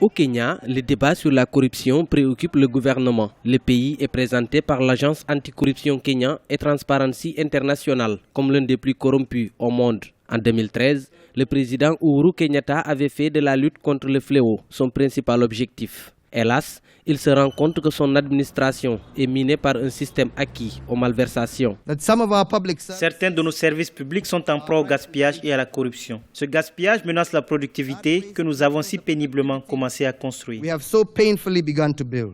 Au Kenya, le débat sur la corruption préoccupe le gouvernement. Le pays est présenté par l'agence anticorruption Kenya et Transparency International comme l'un des plus corrompus au monde. En 2013, le président Uhuru Kenyatta avait fait de la lutte contre le fléau son principal objectif. Hélas, il se rend compte que son administration est minée par un système acquis aux malversations. Certains de nos services publics sont en proie au gaspillage et à la corruption. Ce gaspillage menace la productivité que nous avons si péniblement commencé à construire.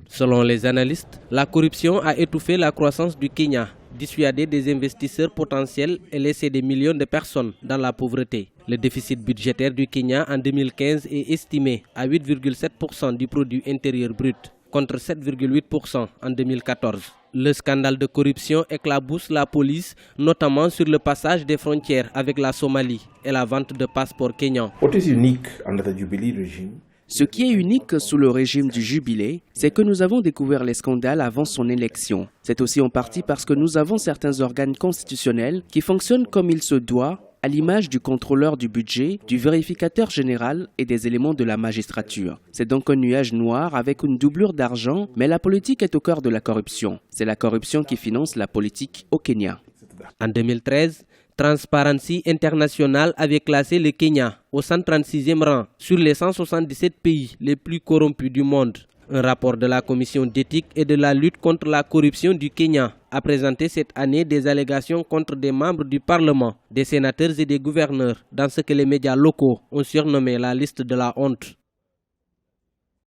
Selon les analystes, la corruption a étouffé la croissance du Kenya, dissuadé des investisseurs potentiels et laissé des millions de personnes dans la pauvreté. Le déficit budgétaire du Kenya en 2015 est estimé à 8,7% du produit intérieur brut, contre 7,8% en 2014. Le scandale de corruption éclabousse la police, notamment sur le passage des frontières avec la Somalie et la vente de passeports kenyans. Ce qui est unique sous le régime du Jubilé, c'est que nous avons découvert les scandales avant son élection. C'est aussi en partie parce que nous avons certains organes constitutionnels qui fonctionnent comme il se doit, à l'image du contrôleur du budget, du vérificateur général et des éléments de la magistrature. C'est donc un nuage noir avec une doublure d'argent, mais la politique est au cœur de la corruption. C'est la corruption qui finance la politique au Kenya. En 2013, Transparency International avait classé le Kenya au 136e rang sur les 177 pays les plus corrompus du monde. Un rapport de la Commission d'éthique et de la lutte contre la corruption du Kenya a présenté cette année des allégations contre des membres du Parlement, des sénateurs et des gouverneurs dans ce que les médias locaux ont surnommé la liste de la honte.